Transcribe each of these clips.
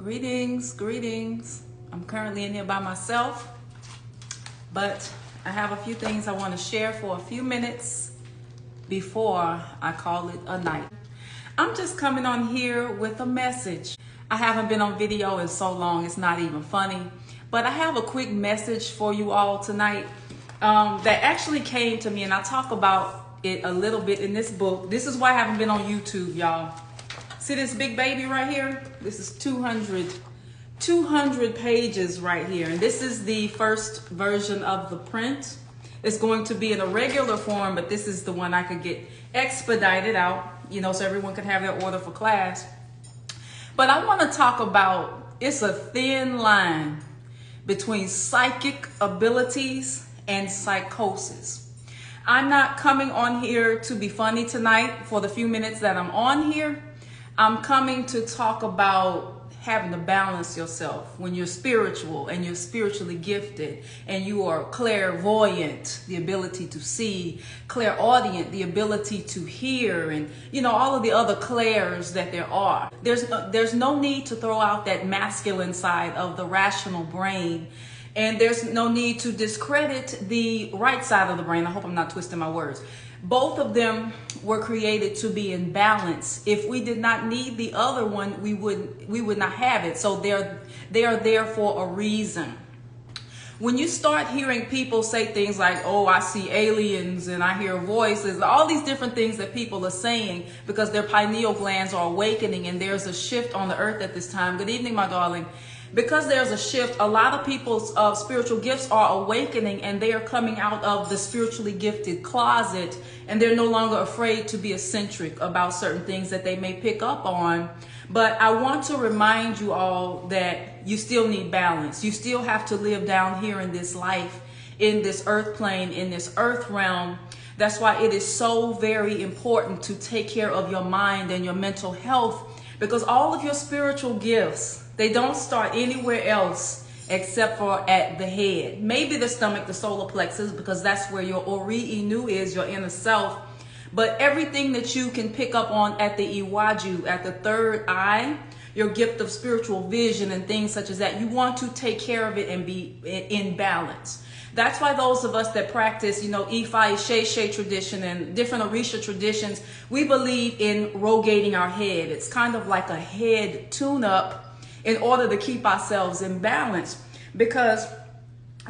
Greetings. I'm currently in here by myself, but I have a few things I want to share for a few minutes before I call it a night. I'm just coming on here with a message. I haven't been on video in so long, it's not even funny, but I have a quick message for you all tonight that actually came to me, and I talk about it a little bit in this book. This is why I haven't been on YouTube, y'all. See this big baby right here? This is 200 pages right here. And this is the first version of the print. It's going to be in a regular form, but this is the one I could get expedited out, so everyone could have their order for class. But I want to talk about, it's a thin line between psychic abilities and psychosis. I'm not coming on here to be funny tonight for the few minutes that I'm on here. I'm coming to talk about having to balance yourself when you're spiritual and you're spiritually gifted and you are clairvoyant, the ability to see, clairaudient, the ability to hear, and all of the other clairs that there are. There's no need to throw out that masculine side of the rational brain, and there's no need to discredit the right side of the brain. I hope I'm not twisting my words. Both of them were created to be in balance. If we did not need the other one, we would not have it. So they are there for a reason. When you start hearing people say things like, oh, I see aliens and I hear voices, all these different things that people are saying because their pineal glands are awakening and there's a shift on the earth at this time. Good evening, my darling. Because there's a shift, a lot of people's spiritual gifts are awakening and they are coming out of the spiritually gifted closet, and they're no longer afraid to be eccentric about certain things that they may pick up on. But I want to remind you all that you still need balance. You still have to live down here in this life, in this earth plane, in this earth realm. That's why it is so very important to take care of your mind and your mental health, because all of your spiritual gifts, they don't start anywhere else except for at the head. Maybe the stomach, the solar plexus, because that's where your Ori is, your inner self. But everything that you can pick up on at the Iwaju, at the third eye, your gift of spiritual vision and things such as that, you want to take care of it and be in balance. That's why those of us that practice, Ifa, Shei tradition and different Orisha traditions, we believe in rogating our head. It's kind of like a head tune-up in order to keep ourselves in balance, because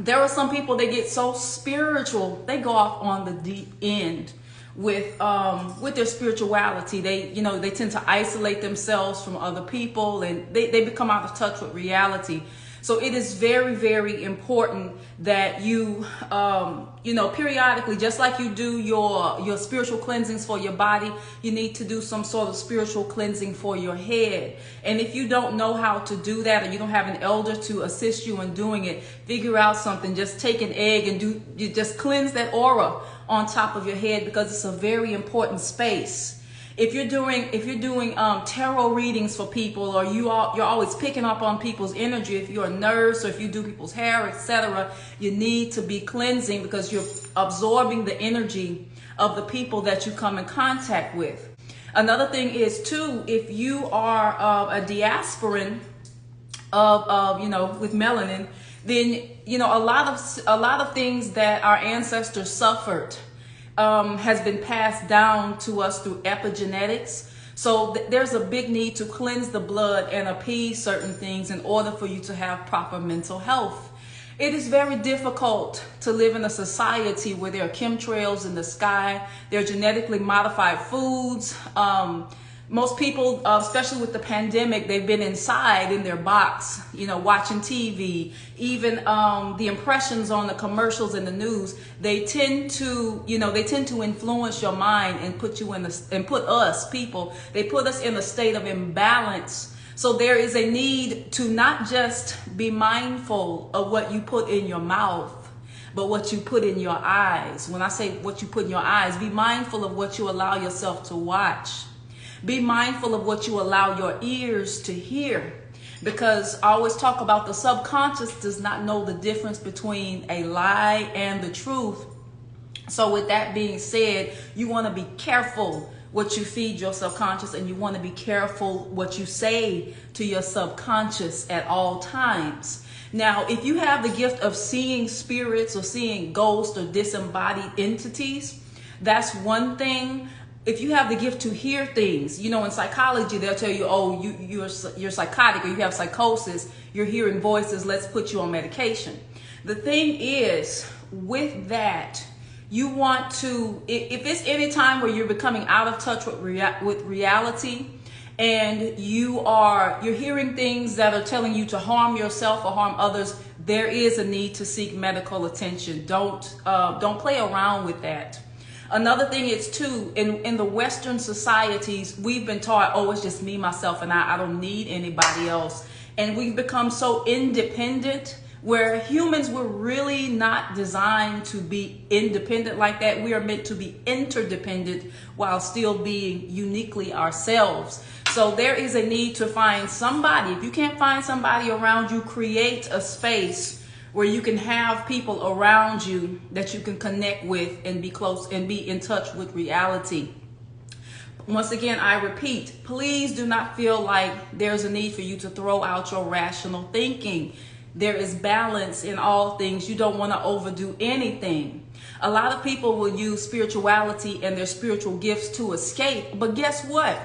there are some people, they get so spiritual, they go off on the deep end with their spirituality. They tend to isolate themselves from other people, and they become out of touch with reality. So it is very, very important that you, periodically, just like you do your spiritual cleansings for your body, you need to do some sort of spiritual cleansing for your head. And if you don't know how to do that, or you don't have an elder to assist you in doing it, figure out something. Just take an egg and you just cleanse that aura on top of your head, because it's a very important space. If you're doing tarot readings for people, or you're always picking up on people's energy, if you're a nurse or if you do people's hair, etc., you need to be cleansing, because you're absorbing the energy of the people that you come in contact with. Another thing is too, if you are a diasporan with melanin, then a lot of things that our ancestors suffered has been passed down to us through epigenetics. So there's a big need to cleanse the blood and appease certain things in order for you to have proper mental health. It is very difficult to live in a society where there are chemtrails in the sky, there are genetically modified foods. Most people, especially with the pandemic, they've been inside in their box, watching TV. Even the impressions on the commercials and the news, they tend to influence your mind and put us in a state of imbalance. So there is a need to not just be mindful of what you put in your mouth, but what you put in your eyes. When I say what you put in your eyes, be mindful of what you allow yourself to watch. Be mindful of what you allow your ears to hear, because I always talk about the subconscious does not know the difference between a lie and the truth. So with that being said, you want to be careful what you feed your subconscious, and you want to be careful what you say to your subconscious at all times. Now, if you have the gift of seeing spirits or seeing ghosts or disembodied entities, that's one thing. If you have the gift to hear things, you know, in psychology, they'll tell you, oh, you're psychotic, or you have psychosis, you're hearing voices, let's put you on medication. The thing is, with that, you want to, if it's any time where you're becoming out of touch with reality, and you're hearing things that are telling you to harm yourself or harm others, there is a need to seek medical attention. Don't play around with that. Another thing is too, in the Western societies, we've been taught, oh, it's just me, myself, and I don't need anybody else. And we've become so independent, where humans were really not designed to be independent like that. We are meant to be interdependent while still being uniquely ourselves. So there is a need to find somebody. If you can't find somebody around you, create a space where you can have people around you that you can connect with and be close and be in touch with reality. Once again, I repeat, please do not feel like there's a need for you to throw out your rational thinking. There is balance in all things. You don't want to overdo anything. A lot of people will use spirituality and their spiritual gifts to escape. But guess what?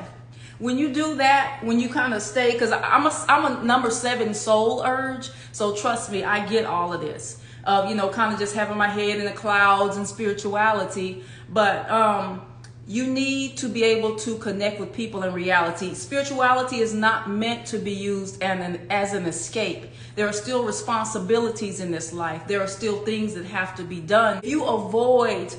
When you do that, when you kind of stay, because I'm a number 7 soul urge. So trust me, I get all of this. Kind of just having my head in the clouds and spirituality. But you need to be able to connect with people in reality. Spirituality is not meant to be used as an escape. There are still responsibilities in this life. There are still things that have to be done. If you avoid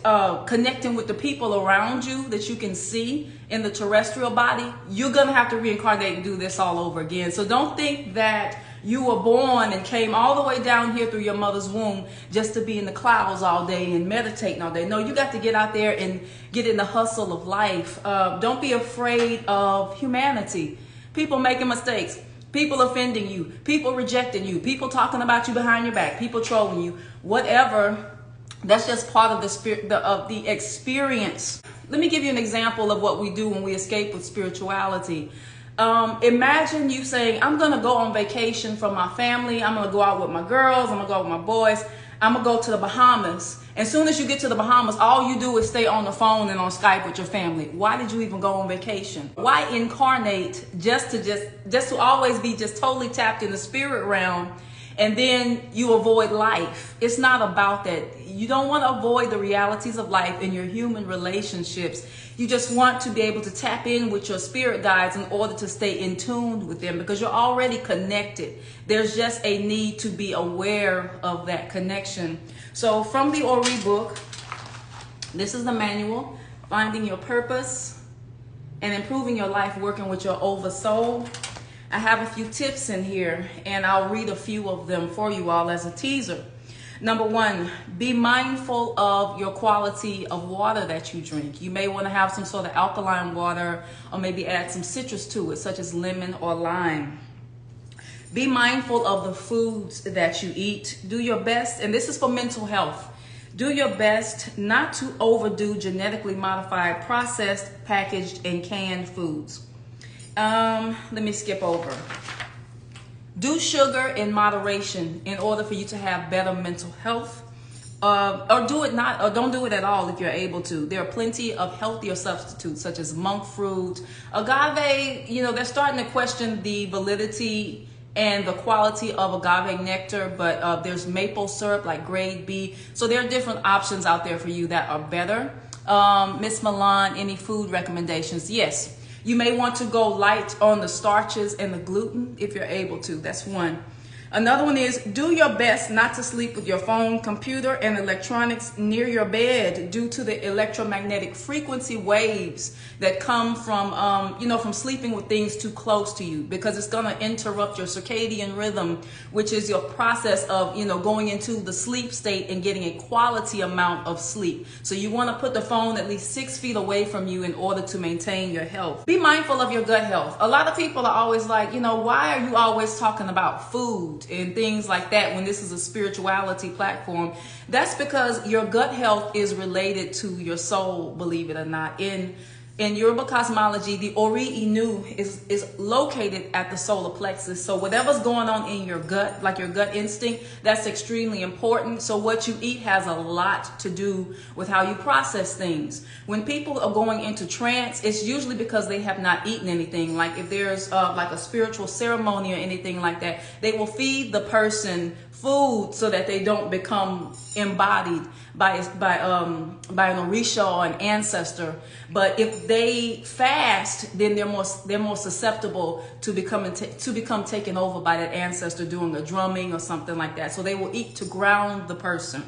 connecting with the people around you that you can see in the terrestrial body, you're going to have to reincarnate and do this all over again. So don't think that you were born and came all the way down here through your mother's womb just to be in the clouds all day and meditating all day. No, you got to get out there and get in the hustle of life. Don't be afraid of humanity. People making mistakes. People offending you, people rejecting you, people talking about you behind your back, people trolling you, whatever. That's just part of the experience. Let me give you an example of what we do when we escape with spirituality. Imagine you saying, I'm going to go on vacation from my family. I'm going to go out with my girls. I'm going to go out with my boys. I'm going to go to the Bahamas. As soon as you get to the Bahamas, all you do is stay on the phone and on Skype with your family. Why did you even go on vacation? Why incarnate just to always be just totally tapped in the spirit realm, and then you avoid life? It's not about that. You don't want to avoid the realities of life in your human relationships. You just want to be able to tap in with your spirit guides in order to stay in tune with them, because you're already connected. There's just a need to be aware of that connection. So from the Ori book, this is the manual, Finding Your Purpose and Improving Your Life Working with Your Oversoul. I have a few tips in here, and I'll read a few of them for you all as a teaser. Number 1, be mindful of your quality of water that you drink. You may want to have some sort of alkaline water, or maybe add some citrus to it, such as lemon or lime. Be mindful of the foods that you eat. Do your best, and this is for mental health, do your best not to overdo genetically modified, processed, packaged, and canned foods. Let me skip over. Do sugar in moderation in order for you to have better mental health. Or don't do it at all if you're able to. There are plenty of healthier substitutes such as monk fruit, agave. They're starting to question the validity and the quality of agave nectar, but there's maple syrup like grade B. So there are different options out there for you that are better. Miss Milan, any food recommendations? Yes. You may want to go light on the starches and the gluten if you're able to. That's one. Another one is do your best not to sleep with your phone, computer, and electronics near your bed due to the electromagnetic frequency waves that come from, from sleeping with things too close to you, because it's going to interrupt your circadian rhythm, which is your process of, going into the sleep state and getting a quality amount of sleep. So you want to put the phone at least 6 feet away from you in order to maintain your health. Be mindful of your gut health. A lot of people are always like, why are you always talking about food and things like that when this is a spirituality platform? That's because your gut health is related to your soul, believe it or not. In In Yoruba cosmology, the Ori is located at the solar plexus. So whatever's going on in your gut, like your gut instinct, that's extremely important. So what you eat has a lot to do with how you process things. When people are going into trance, it's usually because they have not eaten anything. Like if there's like a spiritual ceremony or anything like that, they will feed the person food so that they don't become embodied by an Orisha or an ancestor. But if they fast, then they're more susceptible to become taken over by that ancestor doing a drumming or something like that. So they will eat to ground the person.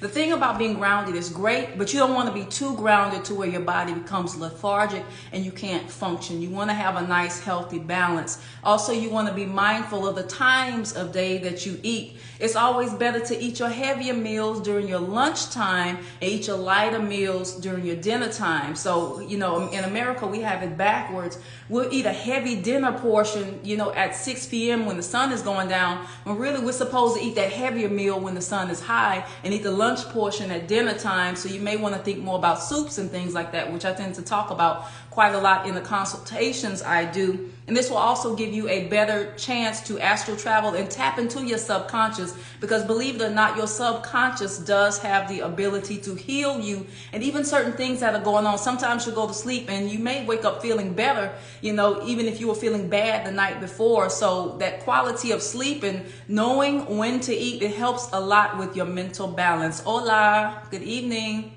The thing about being grounded is great, but you don't want to be too grounded to where your body becomes lethargic and you can't function. You want to have a nice, healthy balance. Also, you want to be mindful of the times of day that you eat. It's always better to eat your heavier meals during your lunchtime and eat your lighter meals during your dinner time. So, in America, we have it backwards. We'll eat a heavy dinner portion, at 6 p.m. when the sun is going down, when really we're supposed to eat that heavier meal when the sun is high and eat the lunch portion at dinner time. So you may want to think more about soups and things like that, which I tend to talk about quite a lot in the consultations I do. And this will also give you a better chance to astral travel and tap into your subconscious, because believe it or not, your subconscious does have the ability to heal you. And even certain things that are going on, sometimes you go to sleep and you may wake up feeling better, even if you were feeling bad the night before. So that quality of sleep and knowing when to eat, it helps a lot with your mental balance. Hola, good evening.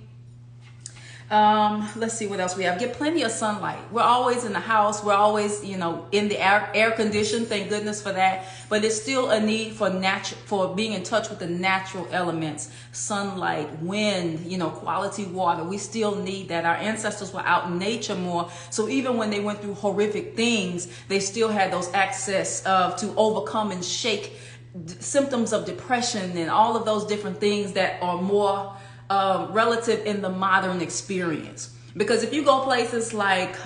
Let's see what else we have. Get plenty of sunlight. We're always in the house. We're always, in the air condition. Thank goodness for that. But it's still a need for being in touch with the natural elements, sunlight, wind, quality water. We still need that. Our ancestors were out in nature more. So even when they went through horrific things, they still had those access to overcome and shake symptoms of depression and all of those different things that are more relative in the modern experience. Because if you go places like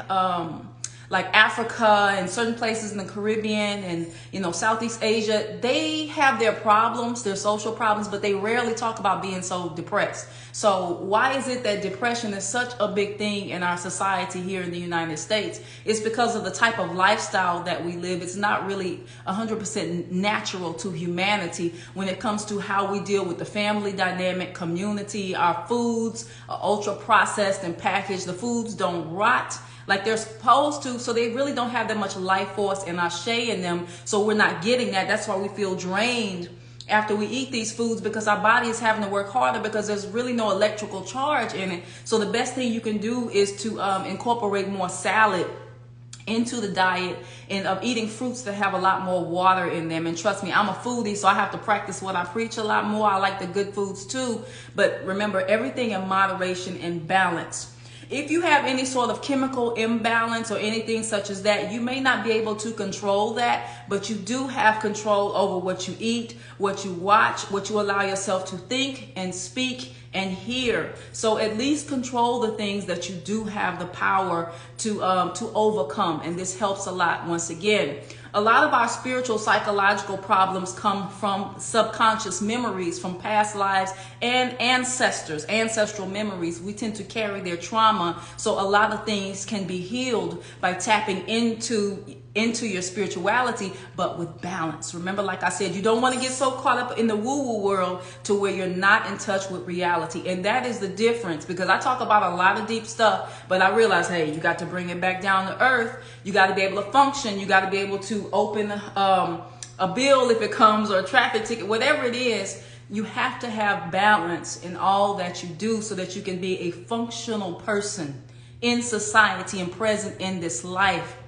Africa and certain places in the Caribbean and Southeast Asia, they have their problems, their social problems, but they rarely talk about being so depressed. So why is it that depression is such a big thing in our society here in the United States? It's because of the type of lifestyle that we live. It's not really 100% natural to humanity when it comes to how we deal with the family dynamic, community. Our foods are ultra processed and packaged. The foods don't rot like they're supposed to, so they really don't have that much life force and ashe in them. So we're not getting that. That's why we feel drained after we eat these foods, because our body is having to work harder because there's really no electrical charge in it. So the best thing you can do is to incorporate more salad into the diet and of eating fruits that have a lot more water in them. And trust me, I'm a foodie, so I have to practice what I preach a lot more. I like the good foods too, but remember, everything in moderation and balance. If you have any sort of chemical imbalance or anything such as that, you may not be able to control that, but you do have control over what you eat, what you watch, what you allow yourself to think and speak and hear. So at least control the things that you do have the power to overcome. And this helps a lot. Once again, a lot of our spiritual, psychological problems come from subconscious memories from past lives and ancestral memories. We tend to carry their trauma. So a lot of things can be healed by tapping into your spirituality, but with balance. Remember, like I said, you don't want to get so caught up in the woo-woo world to where you're not in touch with reality. And that is the difference, because I talk about a lot of deep stuff, but I realize, hey, you got to bring it back down to earth. You got to be able to function. You got to be able to open a bill if it comes, or a traffic ticket, whatever it is. You have to have balance in all that you do so that you can be a functional person in society and present in this life.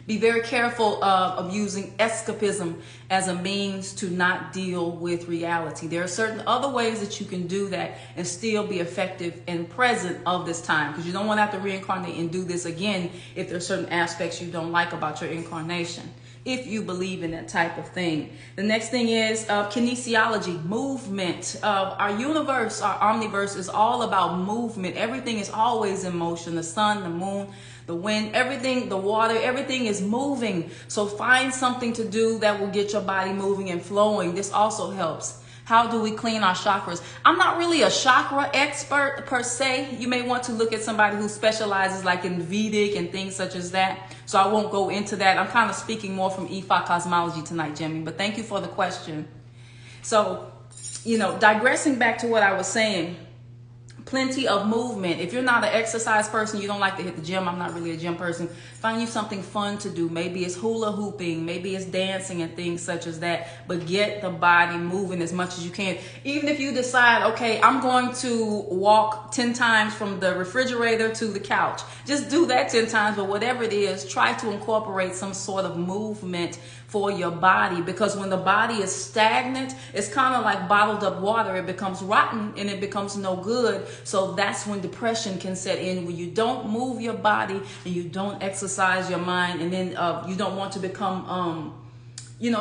Be very careful of using escapism as a means to not deal with reality. There are certain other ways that you can do that and still be effective and present of this time, because you don't want to have to reincarnate and do this again if there are certain aspects you don't like about your incarnation, if you believe in that type of thing. The next thing is kinesiology, movement. Our universe, our omniverse is all about movement. Everything is always in motion. The sun, the moon, the wind, everything, the water, everything is moving. So find something to do that will get your body moving and flowing. This also helps. How do we clean our chakras? I'm not really a chakra expert per se. You may want to look at somebody who specializes like in Vedic and things such as that. So I won't go into that. I'm kind of speaking more from Ifa cosmology tonight, Jimmy, but thank you for the question. So, digressing back to what I was saying, plenty of movement. If you're not an exercise person, you don't like to hit the gym. I'm not really a gym person. Find you something fun to do. Maybe it's hula hooping, maybe it's dancing and things such as that. But get the body moving as much as you can. Even if you decide, okay, I'm going to walk 10 times from the refrigerator to the couch. Just do that 10 times, but whatever it is, try to incorporate some sort of movement for your body, because when the body is stagnant, it's kind of like bottled up water. It becomes rotten and it becomes no good. So that's when depression can set in, when you don't move your body and you don't exercise your mind, and then you don't want to become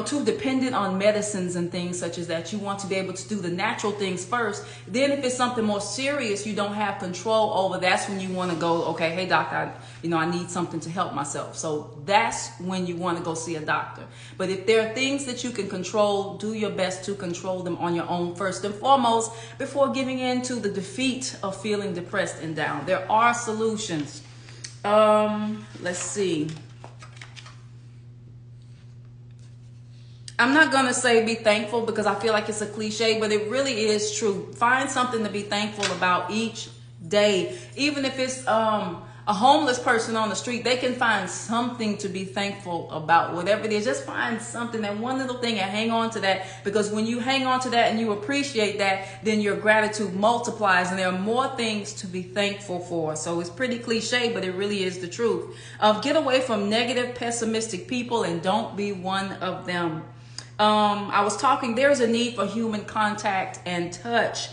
too dependent on medicines and things such as that. You want to be able to do the natural things first. Then if it's something more serious you don't have control over, that's when you want to go, okay, hey doctor, I need something to help myself. So that's when you want to go see a doctor. But if there are things that you can control, do your best to control them on your own first and foremost before giving in to the defeat of feeling depressed and down. There are solutions. Let's see. I'm not going to say be thankful because I feel like it's a cliche, but it really is true. Find something to be thankful about each day. Even if it's a homeless person on the street, they can find something to be thankful about. Whatever it is, just find something, that one little thing, and hang on to that. Because when you hang on to that and you appreciate that, then your gratitude multiplies and there are more things to be thankful for. So it's pretty cliche, but it really is the truth. Get away from negative, pessimistic people and don't be one of them. There's a need for human contact and touch.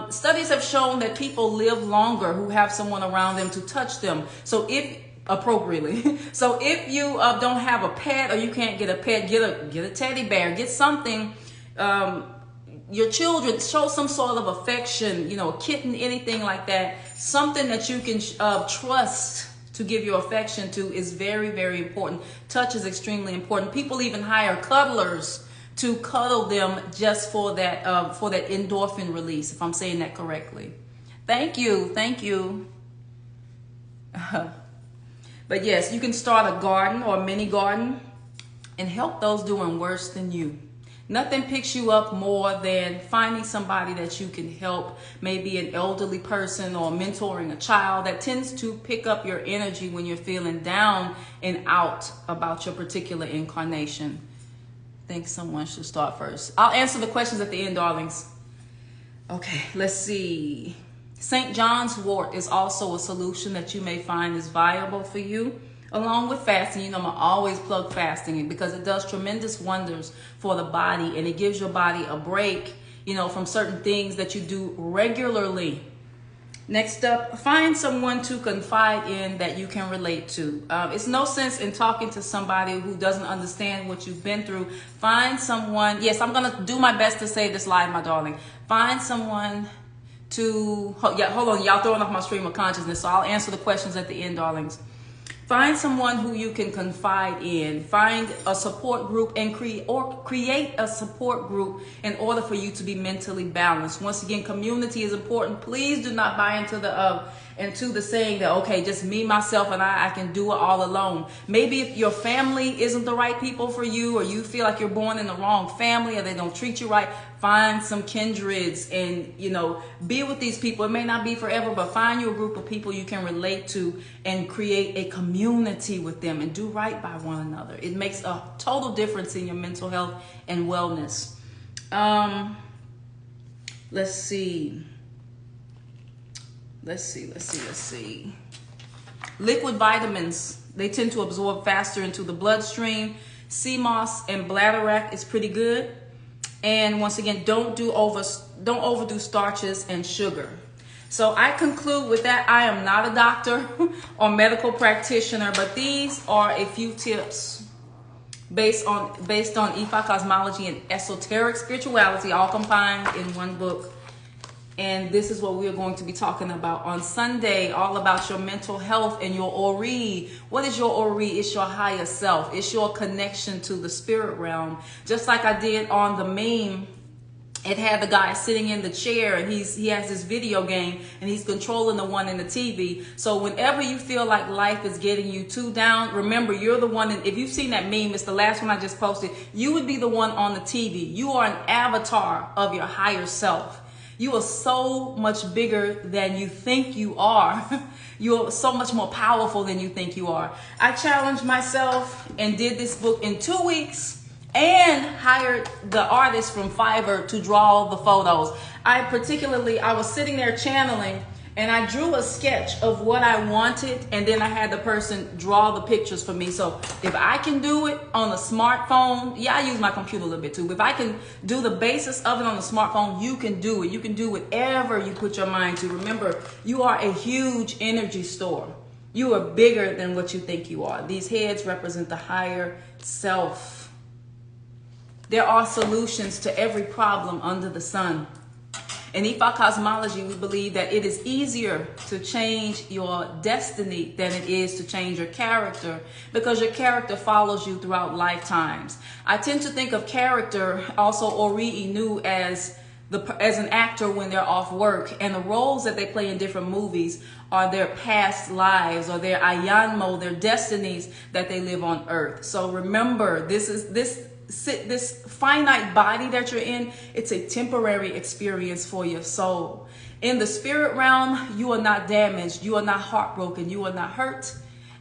Studies have shown that people live longer who have someone around them to touch them. So if appropriately, so if you don't have a pet, or you can't get a pet, get a teddy bear, get something. Your children, show some sort of affection, a kitten, anything like that. Something that you can trust to give your affection to is very, very important. Touch is extremely important. People even hire cuddlers to cuddle them just for that endorphin release, if I'm saying that correctly. Thank you. But yes, you can start a garden or a mini garden and help those doing worse than you. Nothing picks you up more than finding somebody that you can help, maybe an elderly person or mentoring a child. That tends to pick up your energy when you're feeling down and out about your particular incarnation. I think someone should start first. I'll answer the questions at the end, darlings. Okay, let's see. St. John's wort is also a solution that you may find is viable for you. Along with fasting, I'm gonna always plug fasting because it does tremendous wonders for the body, and it gives your body a break, from certain things that you do regularly. Next up, find someone to confide in that you can relate to. It's no sense in talking to somebody who doesn't understand what you've been through. Find someone. Yes, I'm gonna do my best to say this live, my darling. Find someone to. Hold on, y'all throwing off my stream of consciousness, so I'll answer the questions at the end, darlings. Find someone who you can confide in. Find a support group and create a support group in order for you to be mentally balanced. Once again, community is important. Please do not buy into the saying that, okay, just me, myself, and I can do it all alone. Maybe if your family isn't the right people for you, or you feel like you're born in the wrong family or they don't treat you right, find some kindreds and, be with these people. It may not be forever, but find you a group of people you can relate to and create a community with them and do right by one another. It makes a total difference in your mental health and wellness. Let's see. Liquid vitamins, they tend to absorb faster into the bloodstream. Sea moss and bladderwrack is pretty good. And once again, don't overdo starches and sugar. So I conclude with that. I am not a doctor or medical practitioner, but these are a few tips based on Ifa cosmology and esoteric spirituality, all combined in one book. And this is what we are going to be talking about on Sunday, all about your mental health and your Ori. What is your Ori? It's your higher self. It's your connection to the spirit realm. Just like I did on the meme it had the guy sitting in the chair, and he has this video game, and he's controlling the one in the TV. So whenever you feel like life is getting you too down, remember, you're the one. If you've seen that meme, it's the last one I just posted. You would be the one on the TV. You are an avatar of your higher self. You are so much bigger than you think you are. You're so much more powerful than you think you are. I challenged myself and did this book in 2 weeks, and hired the artist from Fiverr to draw the photos. I was sitting there channeling, and I drew a sketch of what I wanted, and then I had the person draw the pictures for me. So if I can do it on a smartphone, yeah, I use my computer a little bit too, but if I can do the basis of it on the smartphone, you can do it. You can do whatever you put your mind to. Remember, you are a huge energy store. You are bigger than what you think you are. These heads represent the higher self. There are solutions to every problem under the sun. In Ifa cosmology, we believe that it is easier to change your destiny than it is to change your character, because your character follows you throughout lifetimes. I tend to think of character, also Ori as an actor when they're off work, and the roles that they play in different movies are their past lives, or their ayanmo, their destinies that they live on earth. So remember, this finite body that you're in, it's a temporary experience for your soul. In the spirit realm, you are not damaged, you are not heartbroken, you are not hurt,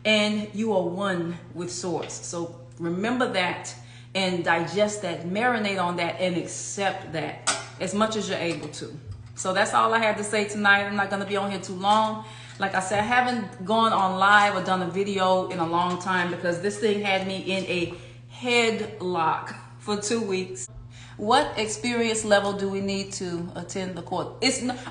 and you are one with source. So remember that and digest that, marinate on that, and accept that as much as you're able to. So that's all I had to say tonight. I'm not going to be on here too long. Like I said, I haven't gone on live or done a video in a long time, because this thing had me in a headlock for 2 weeks. What experience level do we need to attend the course?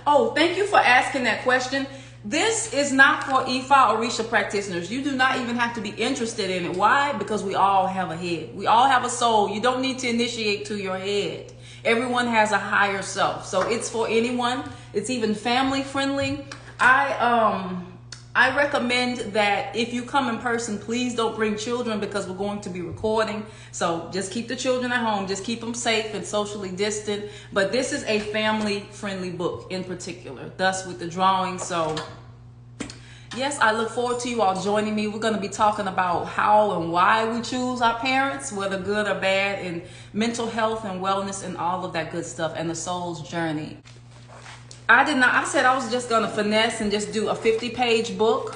Oh, thank you for asking that question. This is not for Ifa or Orisha practitioners. You do not even have to be interested in it. Why? Because we all have a head. We all have a soul. You don't need to initiate to your head. Everyone has a higher self. So it's for anyone. It's even family friendly. I recommend that if you come in person, please don't bring children, because we're going to be recording. So just keep the children at home. Just keep them safe and socially distant. But this is a family-friendly book in particular, thus with the drawing. So yes, I look forward to you all joining me. We're going to be talking about how and why we choose our parents, whether good or bad, and mental health and wellness and all of that good stuff, and the soul's journey. I said I was just going to finesse and just do a 50-page book.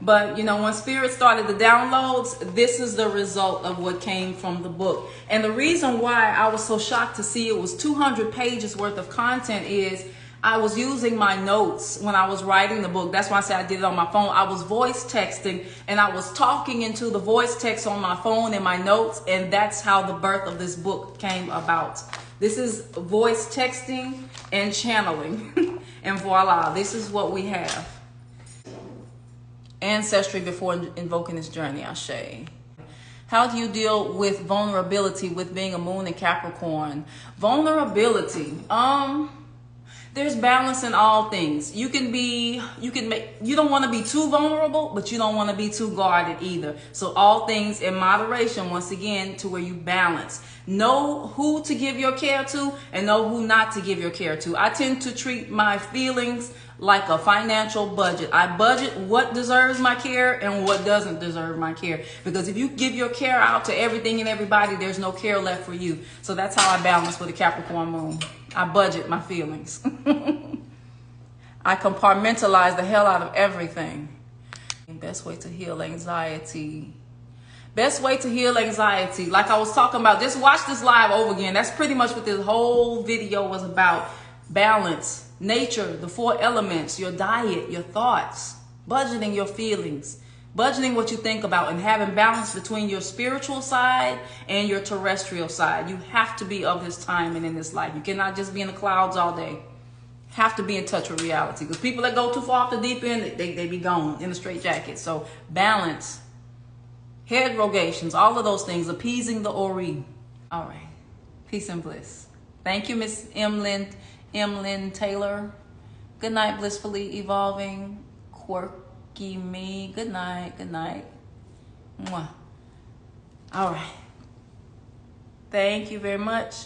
But, you know, when Spirit started the downloads, this is the result of what came from the book. And the reason why I was so shocked to see it was 200 pages worth of content is I was using my notes when I was writing the book. That's why I said I did it on my phone. I was voice texting, and I was talking into the voice text on my phone and my notes. And that's how the birth of this book came about. This is voice texting and channeling. And voila, this is what we have. Ancestry before invoking this journey, Ashe. How do you deal with vulnerability with being a moon in Capricorn? Vulnerability. There's balance in all things. You don't want to be too vulnerable, but you don't want to be too guarded either. So all things in moderation, once again, to where you balance. Know who to give your care to and know who not to give your care to. I tend to treat my feelings like a financial budget. I budget what deserves my care and what doesn't deserve my care. Because if you give your care out to everything and everybody, there's no care left for you. So that's how I balance with a Capricorn moon. I budget my feelings. I compartmentalize the hell out of everything. Best way to heal anxiety. Best way to heal anxiety. Like I was talking about, just watch this live over again. That's pretty much what this whole video was about. Balance, nature, the 4 elements, your diet, your thoughts, budgeting your feelings, budgeting what you think about, and having balance between your spiritual side and your terrestrial side. You have to be of this time and in this life. You cannot just be in the clouds all day. Have to be in touch with reality, because people that go too far off the deep end, they be gone in a straitjacket. So balance, head rogations, all of those things, appeasing the Ori. All right, peace and bliss. Thank you, Miss Emlyn Taylor. Good night, blissfully evolving, quirky me. Good night, good night. Mwah. All right. Thank you very much.